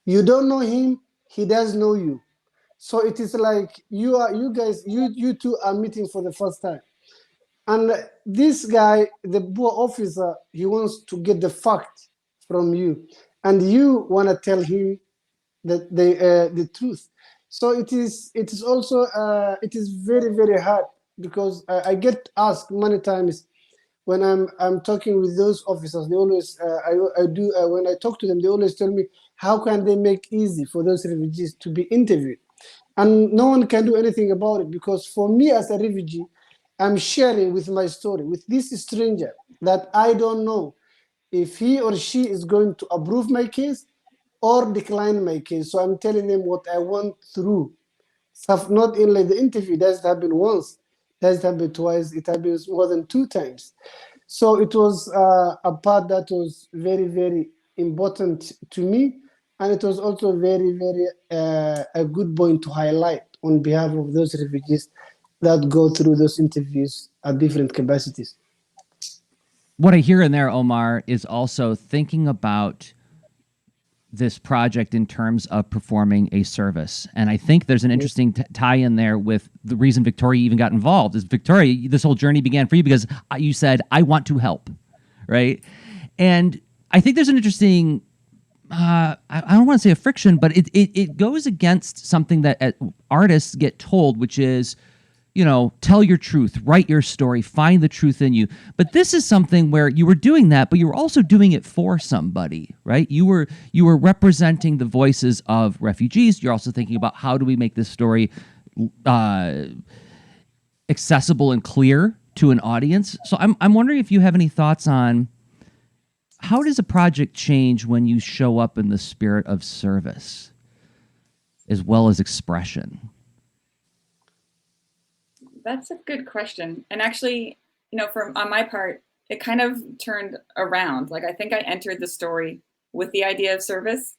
Speaker 4: You don't know him, he does know you. So it is like you two are meeting for the first time. And this guy, the poor officer, he wants to get the fact from you, and you want to tell him the truth. So it is also it is very, very hard, because I get asked many times when I'm talking with those officers. They always when I talk to them, they always tell me, how can they make easy for those refugees to be interviewed? And no one can do anything about it, because for me as a refugee, I'm sharing with my story with this stranger that I don't know if he or she is going to approve my case or decline my case. So I'm telling them what I went through. So not only the interview doesn't happen once, doesn't happen twice, it happens more than 2 times. So it was a part that was very, very important to me. And it was also very, very a good point to highlight on behalf of those refugees that go through those interviews at different capacities.
Speaker 2: What I hear in there, Omar, is also thinking about this project in terms of performing a service. And I think there's an interesting tie in there with the reason Victoria even got involved. Is Victoria, this whole journey began for you because you said, I want to help, right? And I think there's an interesting, I don't want to say a friction, but it goes against something that artists get told, which is, tell your truth, write your story, find the truth in you. But this is something where you were doing that, but you were also doing it for somebody, right? You were representing the voices of refugees. You're also thinking about, how do we make this story accessible and clear to an audience? So I'm wondering if you have any thoughts on, how does a project change when you show up in the spirit of service as well as expression?
Speaker 3: That's a good question. And actually, on my part, it kind of turned around. I think I entered the story with the idea of service,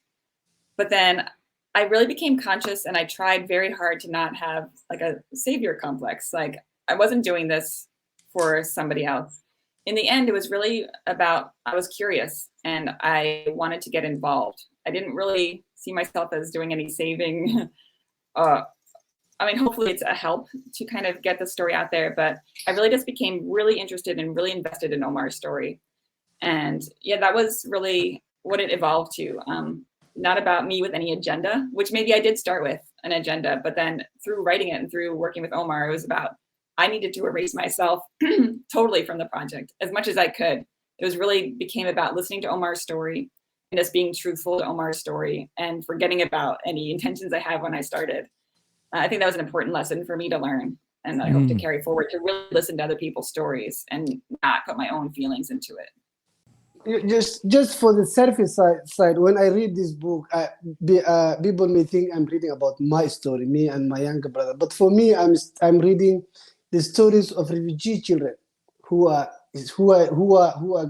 Speaker 3: but then I really became conscious, and I tried very hard to not have a savior complex. I wasn't doing this for somebody else. In the end, it was really about, I was curious and I wanted to get involved. I didn't really see myself as doing any saving. Hopefully it's a help to kind of get the story out there, but I really just became really interested and really invested in Omar's story. And yeah, that was really what it evolved to. Not about me with any agenda, which maybe I did start with an agenda, but then through writing it and through working with Omar, it was about, I needed to erase myself totally from the project as much as I could, It was really became about listening to Omar's story and just being truthful to Omar's story and forgetting about any intentions I had when I started. I think that was an important lesson for me to learn, and I hope to carry forward, to really listen to other people's stories and not put my own feelings into it.
Speaker 4: Just for the surface side, when I read this book, people may think I'm reading about my story, me and my younger brother. But for me, I'm reading the stories of refugee children who are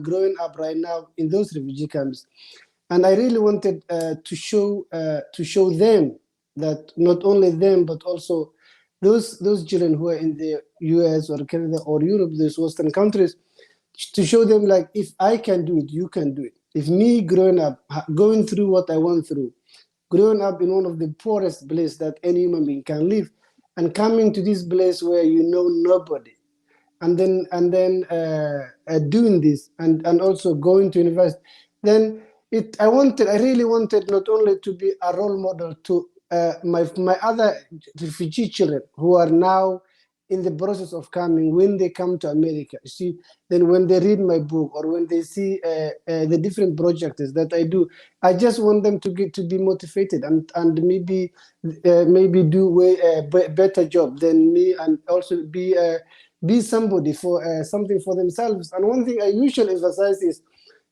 Speaker 4: growing up right now in those refugee camps, and I really wanted to show them that not only them but also those children who are in the US or Canada or Europe, those Western countries, to show them, like, if I can do it, you can do it. If me growing up, going through what I went through, growing up in one of the poorest places that any human being can live, and coming to this place where you know nobody, and then doing this, and also going to university, then I really wanted not only to be a role model to my other refugee children who are now in the process of coming, when they come to America, you see, then when they read my book or when they see the different projects that I do, I just want them to be motivated and maybe do a better job than me, and also be somebody for something for themselves. And one thing I usually emphasize is,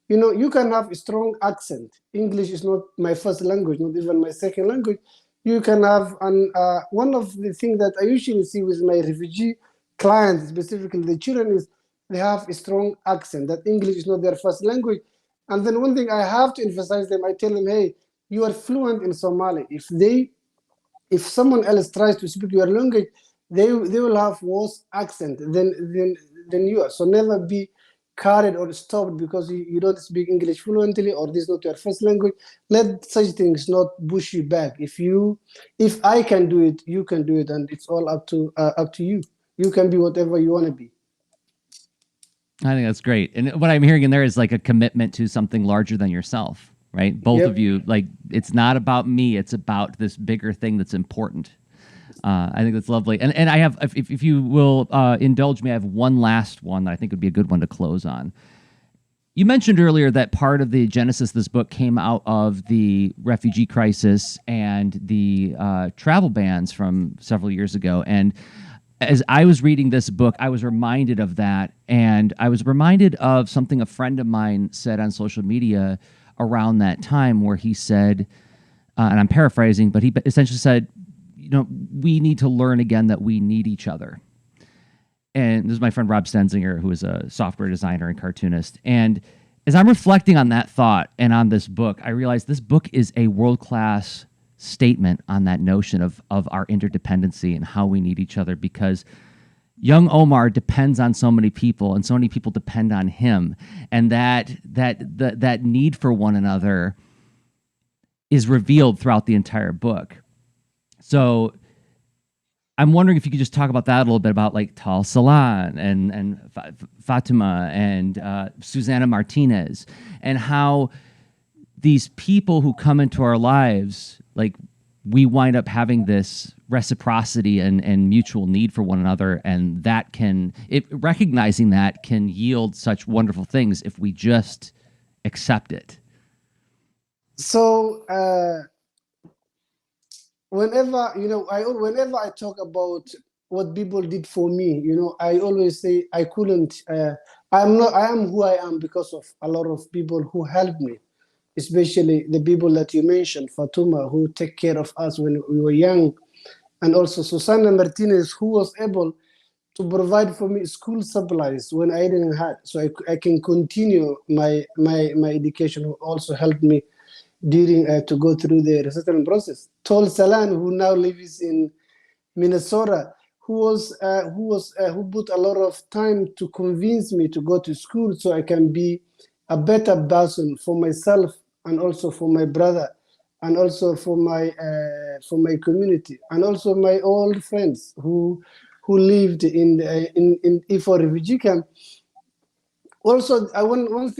Speaker 4: you can have a strong accent. English is not my first language, not even my second language. You can have, one of the things that I usually see with my refugee clients, specifically the children, is they have a strong accent, that English is not their first language. And then one thing I have to emphasize them, I tell them, hey, you are fluent in Somali. If someone else tries to speak your language, they will have worse accent than you are. So never be carried or stopped because you don't speak English fluently, or this is not your first language. Let such things not push you back. If I can do it, you can do it, and it's all up to you. You can be whatever you want to be.
Speaker 2: I think that's great. And what I'm hearing in there is like a commitment to something larger than yourself, right? Both of you, like, it's not about me, it's about this bigger thing that's important. I think that's lovely. And I have, if you will indulge me, I have one last one that I think would be a good one to close on. You mentioned earlier that part of the genesis of this book came out of the refugee crisis and the travel bans from several years ago. And as I was reading this book, I was reminded of that. And I was reminded of something a friend of mine said on social media around that time, where he said, and I'm paraphrasing, but he essentially said, we need to learn again that we need each other. And this is my friend Rob Stenzinger, who is a software designer and cartoonist. And as I'm reflecting on that thought and on this book, I realized this book is a world-class statement on that notion of our interdependency and how we need each other, because young Omar depends on so many people, and so many people depend on him. And that need for one another is revealed throughout the entire book. So I'm wondering if you could just talk about that a little bit, about like Tal Salan and Fatima and Susanna Martinez, and how these people who come into our lives, like, we wind up having this reciprocity and mutual need for one another, and that recognizing that can yield such wonderful things if we just accept it.
Speaker 4: So whenever I talk about what people did for me, I always say I couldn't. I am who I am because of a lot of people who helped me, especially the people that you mentioned, Fatuma, who take care of us when we were young, and also Susanna Martinez, who was able to provide for me school supplies when I didn't have, so I can continue my education, who also helped me during to go through the resettlement process. Tol Salan, who now lives in Minnesota, who put a lot of time to convince me to go to school so I can be a better person for myself and also for my brother and also for my community, and also my old friends who lived in Ifo refugee camp. Also, one of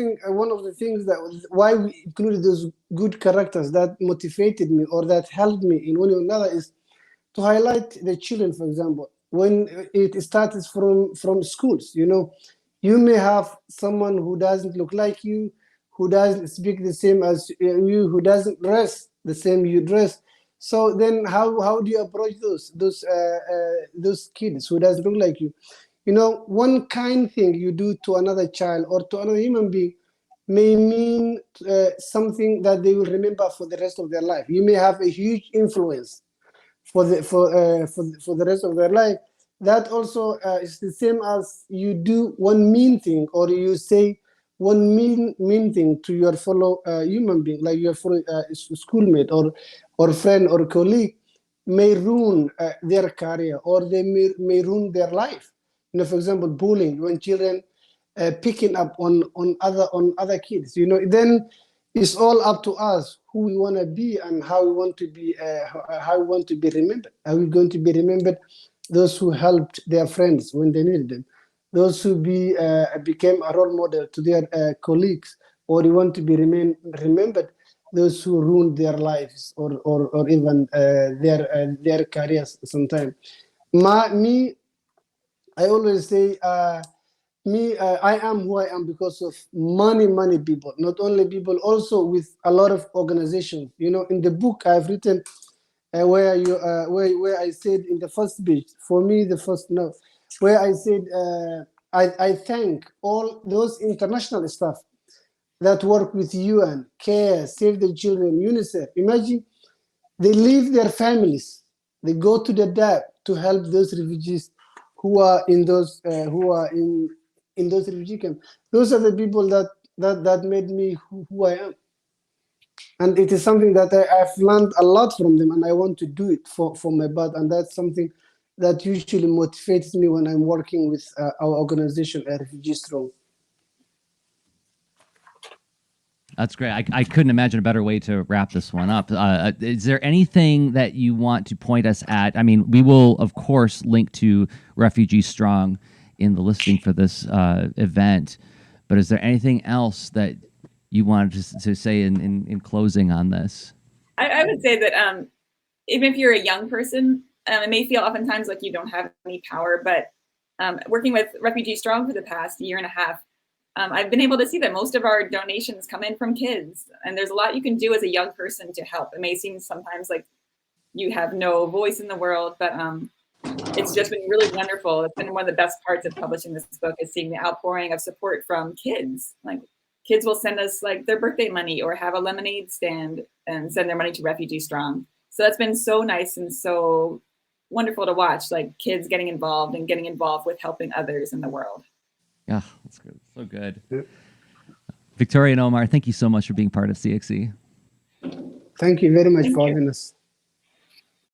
Speaker 4: the things that why we included those good characters that motivated me or that helped me in one or another is to highlight the children. For example, when it starts from schools, You may have someone who doesn't look like you, who doesn't speak the same as you, who doesn't dress the same you dress. So then how do you approach those kids who doesn't look like you? You know, one kind thing you do to another child or to another human being may mean something that they will remember for the rest of their life. You may have a huge influence for the rest of their life. That also is the same as you do one mean thing, or you say one mean thing to your fellow human being, like your fellow schoolmate or friend or colleague, may ruin their career, or they may ruin their life. You know, for example, bullying, when children picking up on other kids, you know, then it's all up to us who we want to be and how we want to be remembered. Are we going to be remembered those who helped their friends when they needed them, those who became a role model to their colleagues, or you want to be remembered those who ruined their lives or even their careers sometimes? I always say, I am who I am because of many people, not only people, also with a lot of organizations. You know, in the book I've written where I said in the first page, for me, the first note, where I said, I thank all those international staff that work with UN, CARE, Save the Children, UNICEF. Imagine, they leave their families, they go to the DAP to help those refugees who are in those in those refugee camps. Those are the people that made me who I am, and it is something that I've learned a lot from them, and I want to do it for my birth, and that's something that usually motivates me when I'm working with our organization, Refugee Strong.
Speaker 2: That's great. I couldn't imagine a better way to wrap this one up. Is there anything that you want to point us at? I mean, we will, of course, link to Refugee Strong in the listing for this event, but is there anything else that you wanted to say in closing on this?
Speaker 3: I would say that even if you're a young person, it may feel oftentimes like you don't have any power, but working with Refugee Strong for the past year and a half, I've been able to see that most of our donations come in from kids, and there's a lot you can do as a young person to help. It may seem sometimes like you have no voice in the world, but it's just been really wonderful. It's been one of the best parts of publishing this book, is seeing the outpouring of support from kids. Like, kids will send us like their birthday money or have a lemonade stand and send their money to Refugee Strong. So that's been so nice and so wonderful to watch, like kids getting involved with helping others in the world.
Speaker 2: Yeah, that's good. So good.
Speaker 4: Yeah.
Speaker 2: Victoria and Omar, thank you so much for being part of CXC.
Speaker 4: Thank you very much for having us.